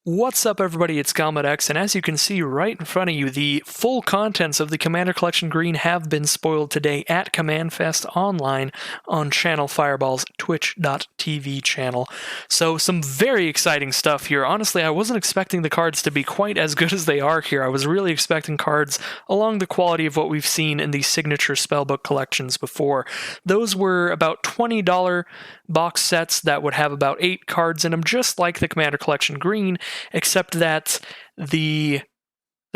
What's up, everybody? It's GalMedX, and as you can see right in front of you, the full contents of the Commander Collection Green have been spoiled today at CommandFest Online on Channel Fireball's Twitch.tv channel. So some very exciting stuff here. Honestly, I wasn't expecting the cards to be quite as good as they are here. I was really expecting cards along the quality of what we've seen in the signature spellbook collections before. Those were about $20 box sets that would have about 8 cards in them, just like the Commander Collection Green, except that the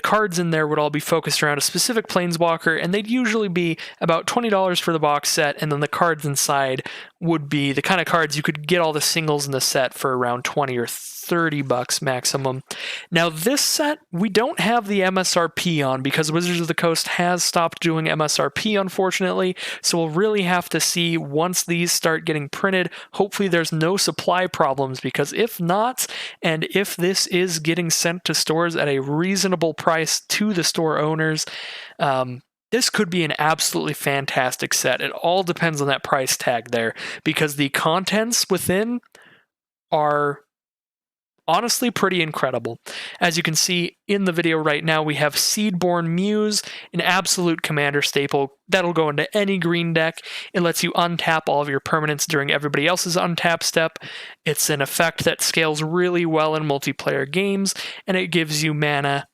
cards in there would all be focused around a specific planeswalker, and they'd usually be about $20 for the box set, and then the cards inside would be the kind of cards you could get all the singles in the set for around 20 or 30 bucks maximum. Now this set, we don't have the MSRP on because Wizards of the Coast has stopped doing MSRP, unfortunately, so we'll really have to see once these start getting printed. Hopefully there's no supply problems, because if not, and if this is getting sent to stores at a reasonable price to the store owners, this could be an absolutely fantastic set. It all depends on that price tag there, because the contents within are honestly pretty incredible. As you can see in the video right now, we have Borne Muse, an absolute commander staple that'll go into any green deck. It lets you untap all of your permanents during everybody else's untap step. It's an effect that scales really well in multiplayer games, and it gives you mana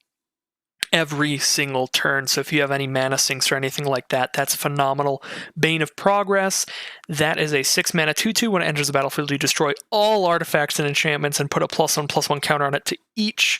every single turn. So if you have any mana sinks or anything like that, that's phenomenal. Bane of Progress, that is a 6 mana 2/2. When it enters the battlefield, you destroy all artifacts and enchantments and put a +1/+1 counter on it to each.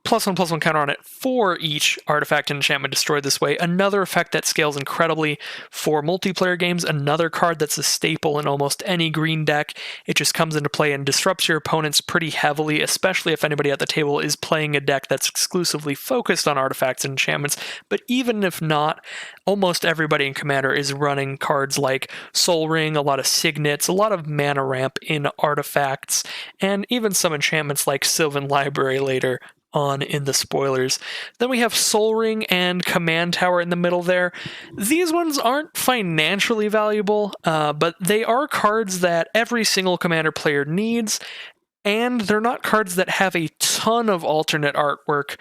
+1/+1 counter on it for each artifact and enchantment destroyed this way. Another effect that scales incredibly for multiplayer games. Another card that's a staple in almost any green deck. It just comes into play and disrupts your opponents pretty heavily, especially if anybody at the table is playing a deck that's exclusively focused on artifacts and enchantments. But even if not, almost everybody in Commander is running cards like Soul Ring, a lot of Signets, a lot of mana ramp in artifacts, and even some enchantments like Sylvan Library later on in the spoilers. Then we have Soul Ring and Command Tower in the middle there. These ones aren't financially valuable, but they are cards that every single Commander player needs, and they're not cards that have a ton of alternate artwork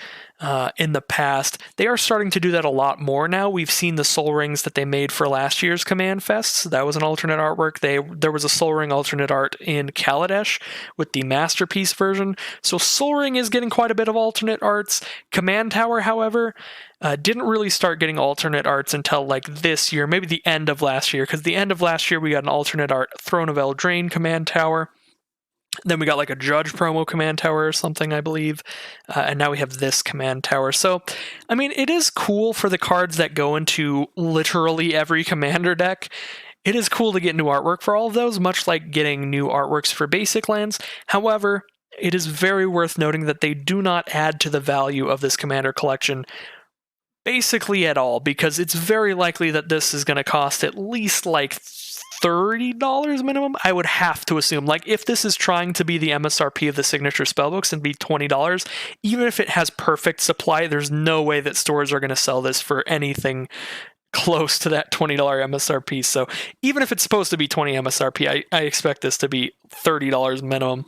in the past. They are starting to do that a lot more now. We've seen the Soul Rings that they made for last year's CommandFest. So that was an alternate artwork. There was a Soul Ring alternate art in Kaladesh with the Masterpiece version. So Soul Ring is getting quite a bit of alternate arts. Command Tower, however, didn't really start getting alternate arts until like this year, maybe the end of last year, because the end of last year we got an alternate art Throne of Eldraine Command Tower. Then we got like a Judge promo Command Tower or something, I believe. And now we have this Command Tower. So, I mean, it is cool for the cards that go into literally every Commander deck. It is cool to get new artwork for all of those, much like getting new artworks for basic lands. However, it is very worth noting that they do not add to the value of this Commander collection basically at all, because it's very likely that this is going to cost at least like $30 minimum, I would have to assume. Like, if this is trying to be the MSRP of the signature spellbooks and be $20, even if it has perfect supply, there's no way that stores are going to sell this for anything close to that $20 MSRP. So even if it's supposed to be $20 MSRP, I expect this to be $30 minimum.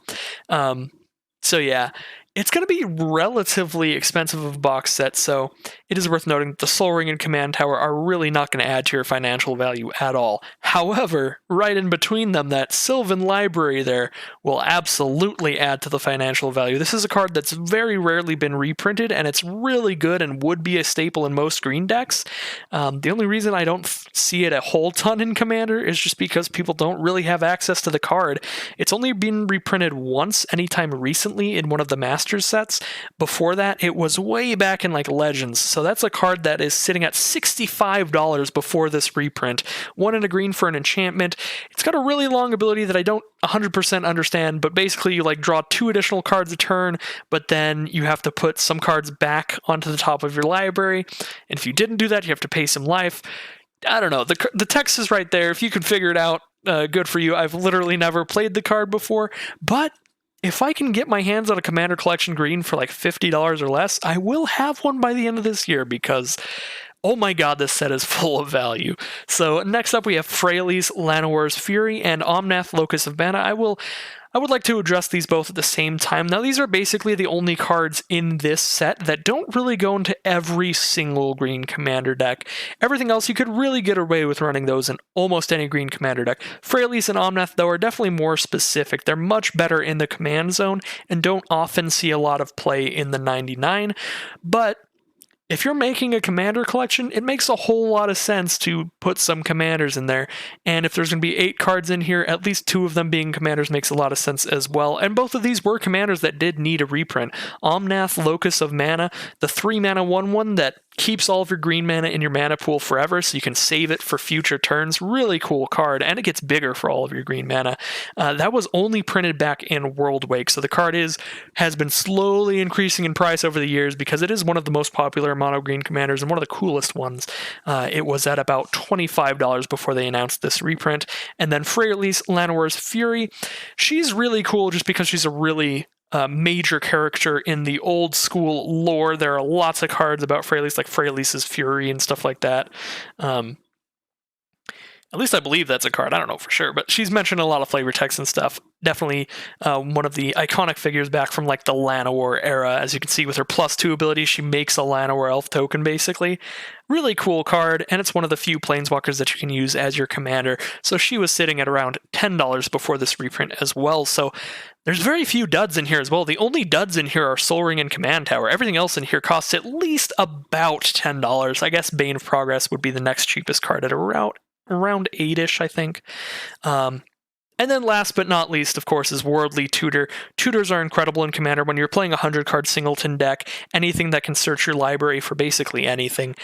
So yeah, it's going to be relatively expensive of a box set, so it is worth noting that the Soul Ring and Command Tower are really not going to add to your financial value at all. However, right in between them, that Sylvan Library there will absolutely add to the financial value. This is a card that's very rarely been reprinted, and it's really good and would be a staple in most green decks. The only reason I don't see it a whole ton in Commander is just because people don't really have access to the card. It's only been reprinted once anytime recently in one of the Master sets. Before that, it was way back in like Legends. So that's a card that is sitting at $65 before this reprint. 1 and a green for an enchantment. It's got a really long ability that I don't 100% understand, but basically you like draw 2 additional cards a turn, but then you have to put some cards back onto the top of your library. And if you didn't do that, you have to pay some life. I don't know. The text is right there. If you can figure it out, good for you. I've literally never played the card before, but if I can get my hands on a Commander Collection Green for like $50 or less, I will have one by the end of this year, because oh my god, this set is full of value. So next up we have Frailey's Lanwares Fury and Omnath Locus of Mana. I will I would like to address these both at the same time. Now, these are basically the only cards in this set that don't really go into every single green commander deck. Everything else, you could really get away with running those in almost any green commander deck. Frailey's and Omnath, though, are definitely more specific. They're much better in the command zone and don't often see a lot of play in the 99, but if you're making a commander collection, it makes a whole lot of sense to put some commanders in there. And if there's going to be 8 cards in here, at least 2 of them being commanders makes a lot of sense as well. And both of these were commanders that did need a reprint. Omnath, Locus of Mana, the 3-mana 1/1 that keeps all of your green mana in your mana pool forever, so you can save it for future turns. Really cool card, and it gets bigger for all of your green mana. That was only printed back in Worldwake, so the card has been slowly increasing in price over the years because it is one of the most popular mono green commanders and one of the coolest ones. It was at about $25 before they announced this reprint. And then Frailey's Lanwares Fury. She's really cool just because she's a really major character in the old school lore. There are lots of cards about Frailey's, like Frailey's Fury and stuff like that. At least I believe that's a card. I don't know for sure, but she's mentioned in a lot of flavor text and stuff. Definitely one of the iconic figures back from like the Llanowar era. As you can see with her +2 ability, she makes a Llanowar elf token basically. Really cool card, and it's one of the few planeswalkers that you can use as your commander. So she was sitting at around $10 before this reprint as well. So there's very few duds in here as well. The only duds in here are Soul Ring and Command Tower. Everything else in here costs at least about $10. I guess Bane of Progress would be the next cheapest card at around 8-ish, I think. And then last but not least, of course, is Worldly Tutor. Tutors are incredible in Commander. When you're playing a 100-card singleton deck, anything that can search your library for basically anything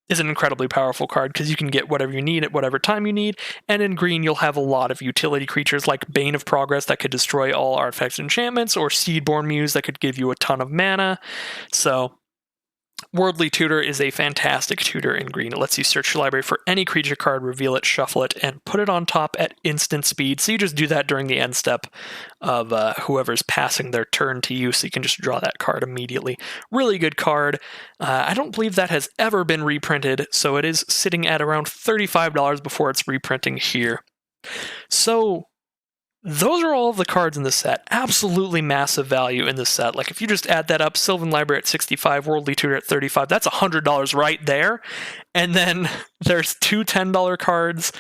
is an incredibly powerful card because you can get whatever you need at whatever time you need. And in green, you'll have a lot of utility creatures like Bane of Progress that could destroy all artifacts and enchantments, or Seedborn Muse that could give you a ton of mana. So Worldly Tutor is a fantastic tutor in green. It lets you search your library for any creature card, reveal it, shuffle it, and put it on top at instant speed. So you just do that during the end step of whoever's passing their turn to you, so you can just draw that card immediately. Really good card. I don't believe that has ever been reprinted, so it is sitting at around $35 before it's reprinting here. So those are all of the cards in the set. Absolutely massive value in the set. Like if you just add that up, Sylvan Library at $65, Worldly Tutor at $35, that's $100 right there. And then there's 2 $10 cards,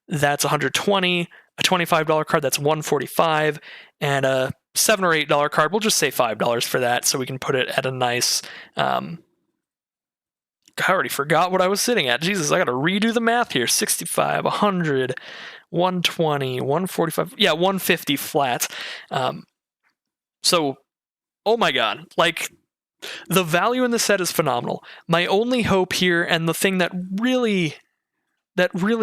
that's $120, a $25 card, that's $145, and a $7 or $8 card, we'll just say $5 for that, so we can put it at a nice I already forgot what I was sitting at. Jesus, I gotta redo the math here. 65, 100, 120, 145, yeah, 150 flat. So, oh my god, like, the value in the set is phenomenal. My only hope here, and the thing that really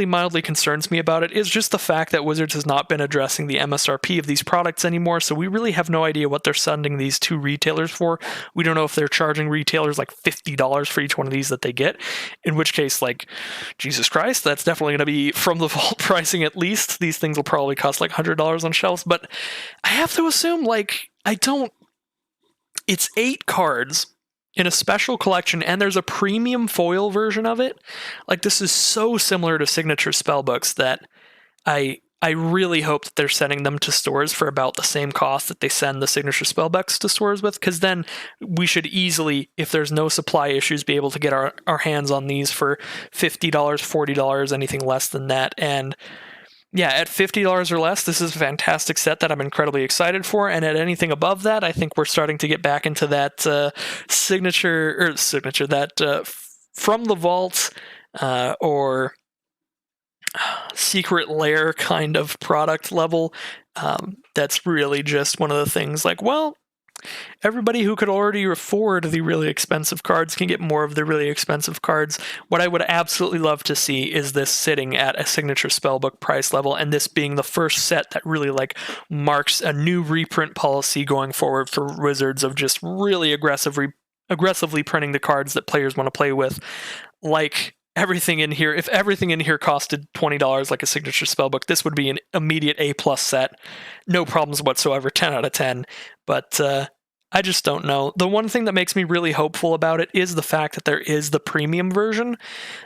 mildly concerns me about it, is just the fact that Wizards has not been addressing the MSRP of these products anymore, so we really have no idea what they're sending these to retailers for. We don't know if they're charging retailers like $50 for each one of these that they get, in which case, like, Jesus Christ, that's definitely going to be from the vault pricing at least. These things will probably cost like $100 on shelves, but I have to assume, like, it's 8 cards in a special collection, and there's a premium foil version of it. Like, this is so similar to signature spellbooks that I really hope that they're sending them to stores for about the same cost that they send the signature spellbooks to stores with, because then we should easily, if there's no supply issues, be able to get our hands on these for $50, $40, anything less than that. And yeah, at $50 or less, this is a fantastic set that I'm incredibly excited for, and at anything above that, I think we're starting to get back into that from the vault or secret lair kind of product level. That's really just one of the things like, well, everybody who could already afford the really expensive cards can get more of the really expensive cards. What I would absolutely love to see is this sitting at a signature spellbook price level, and this being the first set that really like marks a new reprint policy going forward for Wizards of just really aggressively printing the cards that players want to play with. Like everything in here, if everything in here costed $20 like a signature spellbook, this would be an immediate A+ set. No problems whatsoever, 10 out of 10. But I just don't know. The one thing that makes me really hopeful about it is the fact that there is the premium version.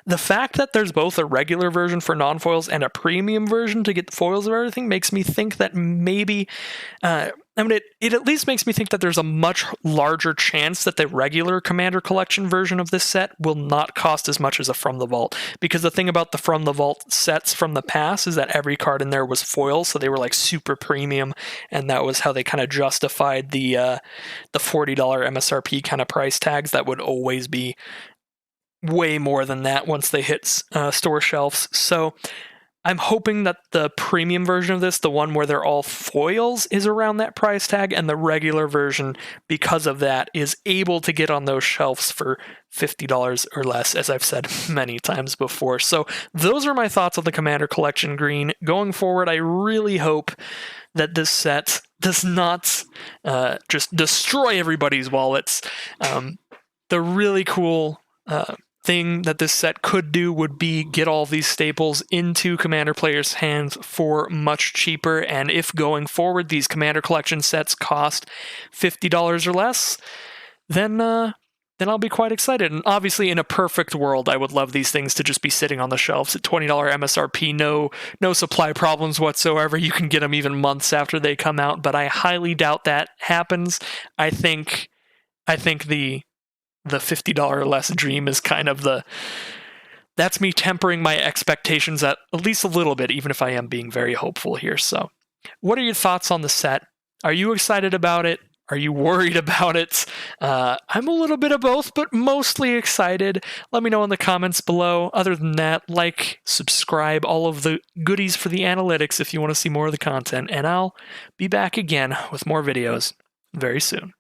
The fact that there's both a regular version for non-foils and a premium version to get the foils of everything makes me think that maybe... it at least makes me think that there's a much larger chance that the regular Commander Collection version of this set will not cost as much as a From the Vault. Because the thing about the From the Vault sets from the past is that every card in there was foil, so they were like super premium, and that was how they kind of justified the $40 MSRP kind of price tags that would always be way more than that once they hit store shelves. So I'm hoping that the premium version of this, the one where they're all foils, is around that price tag, and the regular version, because of that, is able to get on those shelves for $50 or less, as I've said many times before. So those are my thoughts on the Commander Collection Green. Going forward, I really hope that this set does not just destroy everybody's wallets. The really cool... thing that this set could do would be get all these staples into Commander players' hands for much cheaper, and if going forward these Commander Collection sets cost $50 or less, then I'll be quite excited. And obviously, in a perfect world, I would love these things to just be sitting on the shelves at $20 MSRP, no supply problems whatsoever. You can get them even months after they come out, but I highly doubt that happens. I think the $50 or less dream is kind of that's me tempering my expectations at least a little bit, even if I am being very hopeful here. So what are your thoughts on the set? Are you excited about it? Are you worried about it? I'm a little bit of both, but mostly excited. Let me know in the comments below. Other than that, like, subscribe, all of the goodies for the analytics if you want to see more of the content, and I'll be back again with more videos very soon.